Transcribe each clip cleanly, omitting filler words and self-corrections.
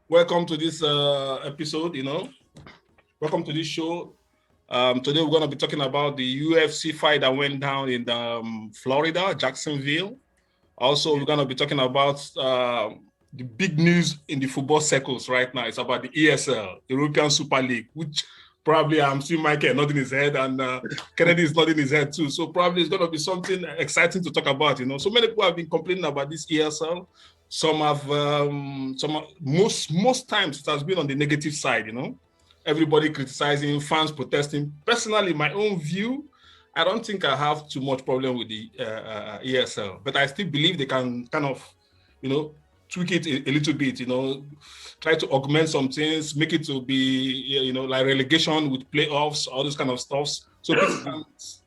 Welcome to this episode, Welcome to this show. Today we're going to be talking about the UFC fight that went down in Florida, Jacksonville. Also, we're going to be talking about the big news in the football circles right now. It's about the ESL, European Super League, which probably I'm seeing Michael nodding his head and Kennedy is nodding his head too. So probably it's going to be something exciting to talk about, So many people have been complaining about this ESL. Some have, most times it has been on the negative side, Everybody criticizing, fans protesting. Personally, my own view, I don't think I have too much problem with the ESL, but I still believe they can kind of, tweak it a little bit, try to augment some things, make it to be, like relegation with playoffs, all this kind of stuff. So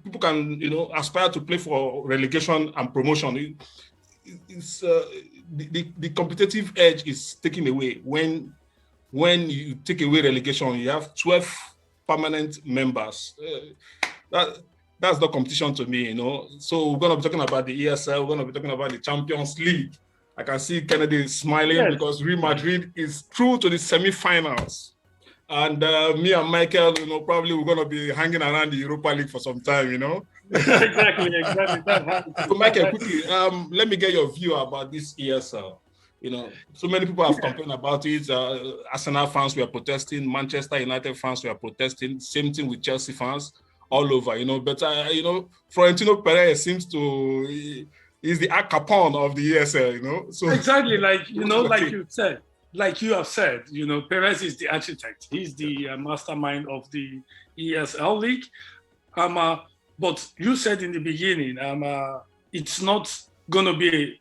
people can, aspire to play for relegation and promotion. It's the competitive edge is taken away when you take away relegation. You have 12 permanent members. That's the competition to me, So we're going to be talking about the ESL. We're going to be talking about the Champions League. I can see Kennedy smiling because Real Madrid is through to the semi-finals. And me and Michael, probably we're going to be hanging around the Europa League for some time, Exactly. So Michael, quickly, let me get your view about this ESL. So many people have complained about it. Arsenal fans were protesting. Manchester United fans were protesting. Same thing with Chelsea fans all over, But, Florentino Perez seems to... He's the Al Capone of the ESL, So exactly, like you have said, Perez is the architect. He's the mastermind of the ESL league. But you said in the beginning, it's not going to be a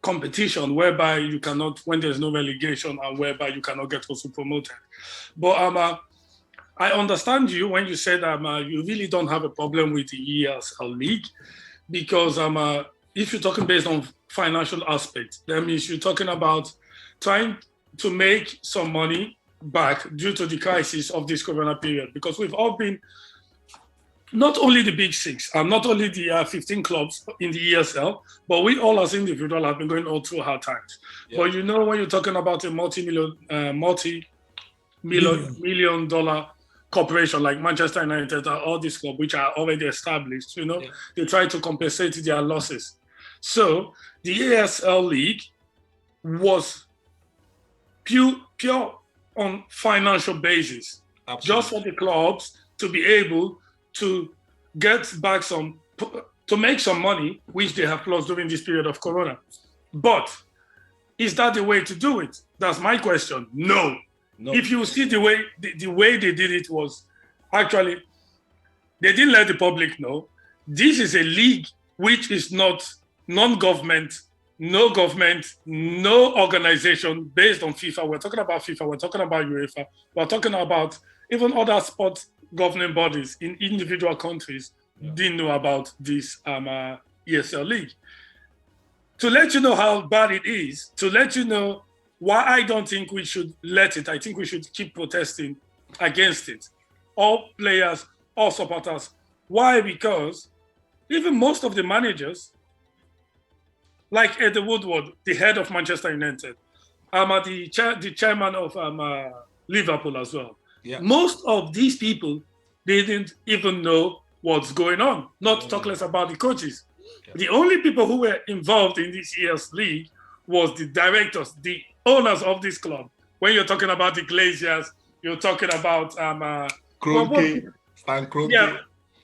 competition whereby you cannot, when there's no relegation, and whereby you cannot get also promoted. But I understand you when you said you really don't have a problem with the ESL league because if you're talking based on financial aspects, that means you're talking about trying to make some money back due to the crisis of this corona period. Because we've all been, not only the big six, and not only the 15 clubs in the ESL, but we all as individuals have been going all through hard times. Yeah. But when you're talking about a multi-million dollar corporation like Manchester United or all these clubs which are already established, they try to compensate their losses. So the ESL league was pure on financial basis. Absolutely. Just for the clubs to be able to get back to make some money, which they have lost during this period of Corona. But is that the way to do it? That's my question. No. If you see the way they did it was actually, they didn't let the public know. This is a league which is not non-government, no government, no organization based on FIFA. We're talking about FIFA, we're talking about UEFA, we're talking about even other sports governing bodies in individual countries didn't know about this ESL league. To let you know how bad it is, to let you know why I don't think we should let it, I think we should keep protesting against it. All players, all supporters. Why? Because even most of the managers, like Eddie Woodward, the head of Manchester United, the chairman of Liverpool as well. Yeah. Most of these people, they didn't even know what's going on, not talk less about the coaches. Yeah. The only people who were involved in this year's league was the directors, the owners of this club. When you're talking about the Glaciers, you're talking about Kroenke, Stan Kroenke. Yeah,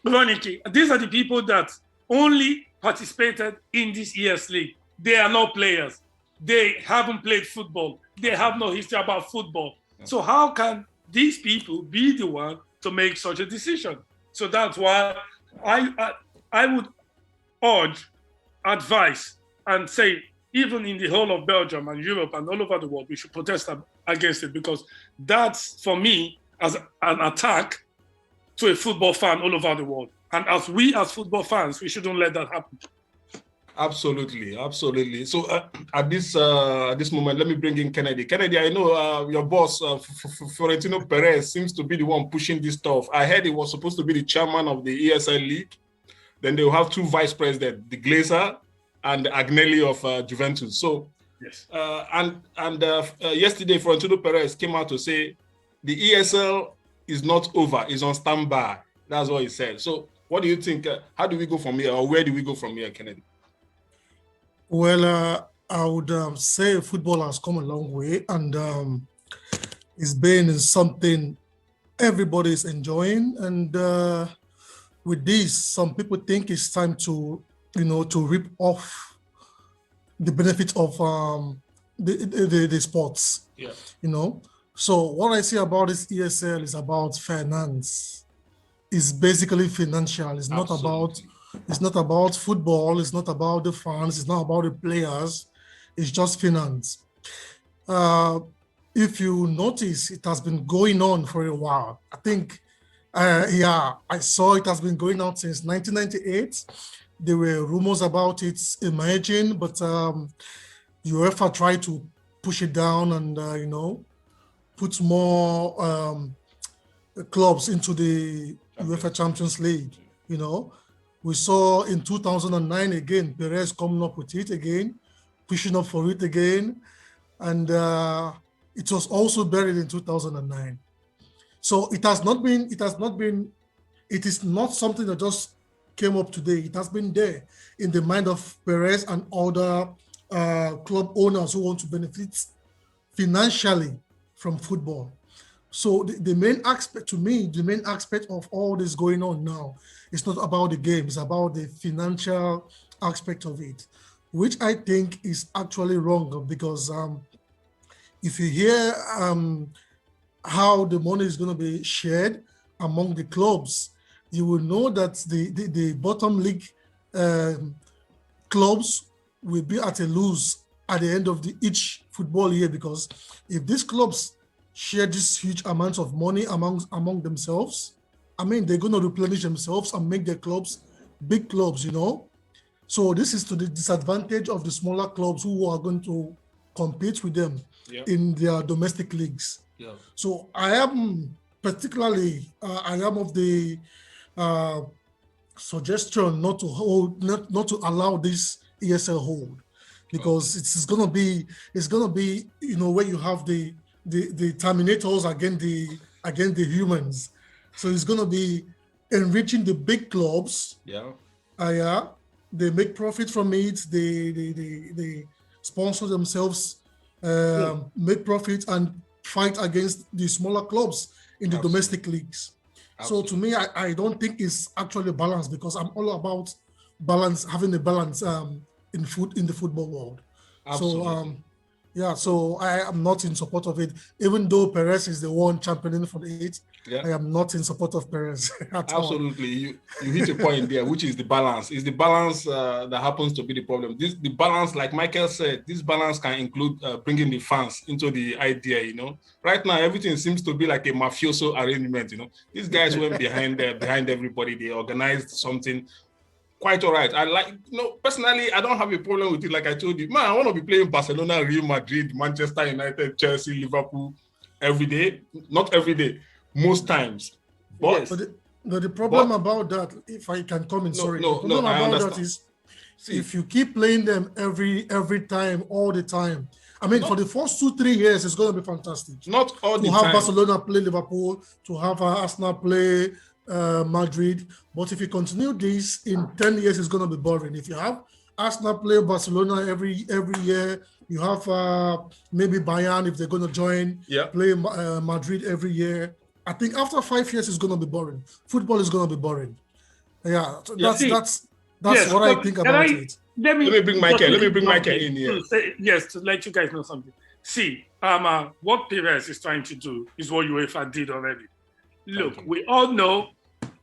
Kroenke. These are the people that only participated in this year's league. They are not players. They haven't played football. They have no history about football. Yeah. So how can these people be the one to make such a decision? So that's why I would urge, advise, and say, even in the whole of Belgium and Europe and all over the world, we should protest against it, because that's, for me, as an attack to a football fan all over the world. And as football fans, we shouldn't let that happen. Absolutely. So at this moment, let me bring in Kennedy. Kennedy, I know your boss, Florentino Perez, seems to be the one pushing this stuff. I heard he was supposed to be the chairman of the ESL League. Then they will have two vice presidents, the Glazer and the Agnelli of Juventus. So Yes. And yesterday, Florentino Perez came out to say the ESL is not over; it's on standby. That's what he said. So, what do you think? How do we go from here, or where do we go from here, Kennedy? Well, I would say football has come a long way, and it's been something everybody is enjoying. And with this, some people think it's time to, to rip off the benefit of the sports. Yeah. So what I say about this ESL is about finance. It's basically financial. It's not about football. It's not about the fans. It's not about the players. It's just finance. If you notice, it has been going on for a while. I think, I saw it has been going on since 1998. There were rumors about it emerging, but UEFA tried to push it down and, put more clubs into the UEFA Champions League. We saw in 2009 again, Perez coming up with it again, pushing up for it again. And it was also buried in 2009. So it is not something that just came up today. It has been there in the mind of Perez and other club owners who want to benefit financially from football. So the main aspect of all this going on now is not about the game, it's about the financial aspect of it, which I think is actually wrong, because if you hear how the money is going to be shared among the clubs, you will know that the bottom league clubs will be at a lose at the end of each football year, because if these clubs share this huge amounts of money among themselves, I mean, they're going to replenish themselves and make their clubs big clubs, So this is to the disadvantage of the smaller clubs who are going to compete with them in their domestic leagues. Yeah. So I am particularly, I am of the suggestion not to allow this ESL hold, because it's gonna be where you have the terminators against the humans. So it's gonna be enriching the big clubs. Yeah. They make profit from it. They sponsor themselves, make profit and fight against the smaller clubs in the domestic leagues. Absolutely. So to me, I don't think it's actually balanced, because I'm all about balance, having a balance in the football world. Absolutely. So I am not in support of it, even though Perez is the one championing for it. Yeah. I am not in support of Perez at Absolutely. all. You hit a point there, which is the balance. It's the balance that happens to be the problem. The balance, like Michael said, this balance can include bringing the fans into the idea. Right now everything seems to be like a mafioso arrangement. These guys went behind everybody. They organized something quite all right. I like, personally, I don't have a problem with it. Like I told you, man, I want to be playing Barcelona, Real Madrid, Manchester United, Chelsea, Liverpool every day. Not every day, most times. But the problem about that, if I can comment, the problem about that is, if you keep playing them every time, all the time. I mean, for the first 2-3 years, it's going to be fantastic. Not all the time. To have Barcelona play Liverpool, to have Arsenal play Madrid. But if you continue this, in 10 years, it's going to be boring. If you have Arsenal play Barcelona every year, you have maybe Bayern, if they're going to join, play Madrid every year. I think after 5 years, it's going to be boring. Football is going to be boring. Yeah, so that's what I think about it. Let me bring Michael in here. To let you guys know something. See, what Perez is trying to do is what UEFA did already. Look, we all know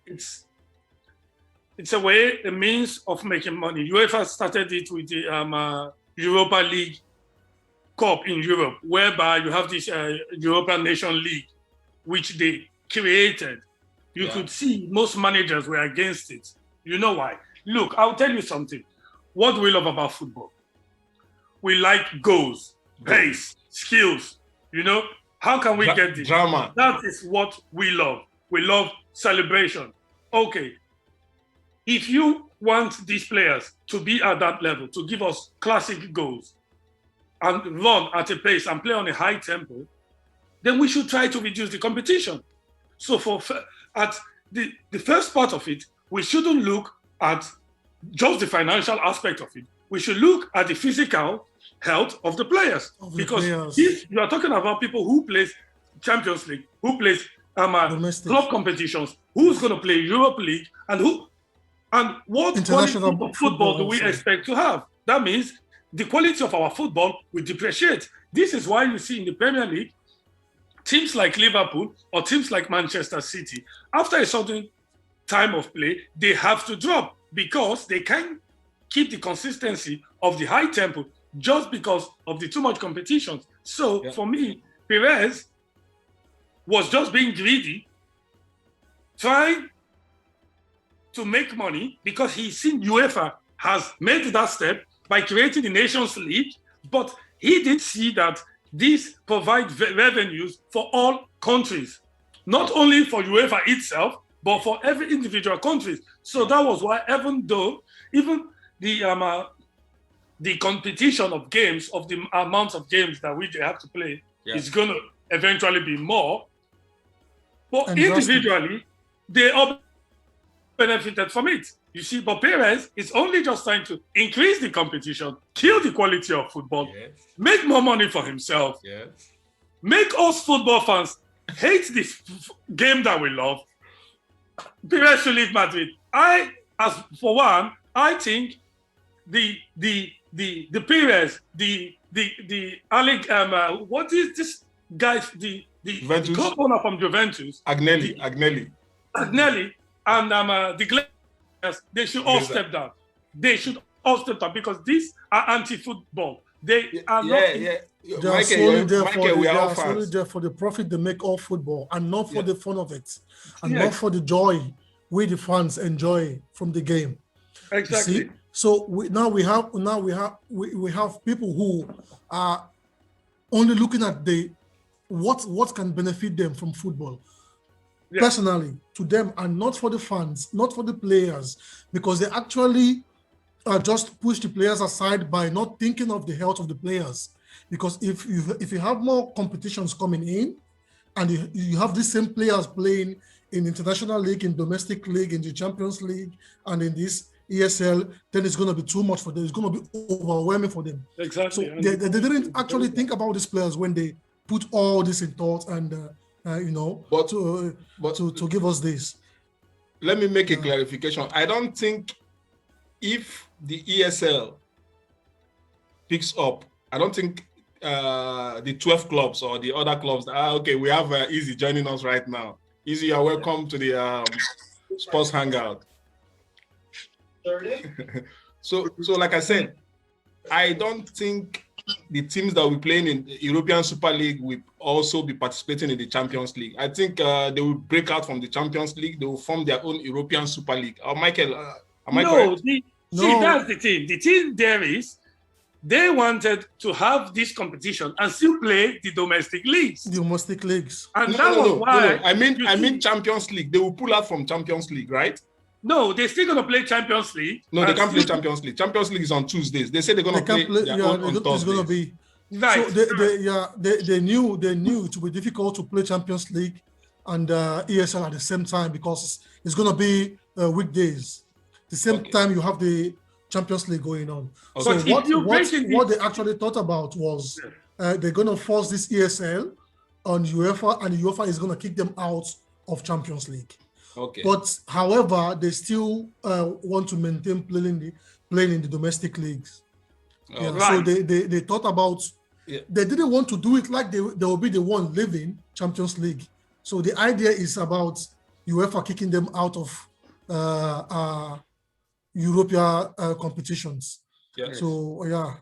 it's a means of making money. UEFA started it with the Europa League Cup in Europe, whereby you have this European Nation League, which they created. You could see most managers were against it. You know why? Look, I'll tell you something. What we love about football, we like goals, pace, skills. How can we get this? Drama. That is what we love. We love celebration. Okay. If you want these players to be at that level, to give us classic goals, and run at a pace and play on a high tempo, then we should try to reduce the competition. So at the first part of it, we shouldn't look at just the financial aspect of it. We should look at the physical health of the players. Because if you are talking about people who play Champions League, who plays club competitions, who's going to play Europe League, and what quality of football do we expect to have? That means the quality of our football will depreciate. This is why you see in the Premier League, teams like Liverpool or teams like Manchester City, after a certain time of play, they have to drop because they can't keep the consistency of the high tempo just because of the too much competition. So for me, Perez was just being greedy, trying to make money because he's seen UEFA has made that step by creating the Nations League, but he did see that this provides revenues for all countries, not only for UEFA itself, but for every individual country. So that was why, even the competition of games, of the amounts of games that they have to play, is going to eventually be more. But individually, they all benefited from it. You see, but Perez is only just trying to increase the competition, kill the quality of football, make more money for himself, make us football fans hate this game that we love. Perez should leave Madrid. I think the Perez, the what is this guy, the club owner from Juventus, Agnelli, and the Glazers, they should all step down. They should all step down because these are anti-football. They are not. They are solely there for the profit they make of football, and not for the fun of it, and not for the joy we the fans enjoy from the game. Exactly. So we have people who are only looking at what can benefit them from football. Personally, to them, and not for the fans, not for the players, because they actually just push the players aside by not thinking of the health of the players. Because if you have more competitions coming in, and you have the same players playing in international league, in domestic league, in the Champions League, and in this ESL, then it's going to be too much for them. It's going to be overwhelming for them. Exactly. So they didn't actually think about these players when they put all this in thought and to give us this. Let me make a clarification. I don't think if the ESL picks up, I don't think the 12 clubs or the other clubs, we have Easy joining us right now. Easy, you're welcome to the Sports Hangout. So like I said, I don't think the teams that we're playing in the European Super League will also be participating in the Champions League. I think they will break out from the Champions League. They will form their own European Super League. Michael, am I correct? See, that's the thing. The thing there is, they wanted to have this competition and still play the domestic leagues. And why. I mean Champions League. They will pull out from Champions League, right? No, they're still going to play Champions League. No, they can't play Champions League. Champions League is on Tuesdays. They say they're going to play their own on Thursdays. It's going to be right. So they knew it would be difficult to play Champions League and ESL at the same time because it's going to be weekdays. The same time you have the Champions League going on. Okay. So what they actually thought about was they're going to force this ESL on UEFA, and UEFA is going to kick them out of Champions League. Okay. But however, they still want to maintain playing in the domestic leagues. Right. So they thought about. Yeah. They didn't want to do it like they will be the one leaving Champions League. So the idea is about UEFA kicking them out of European competitions. Yes. So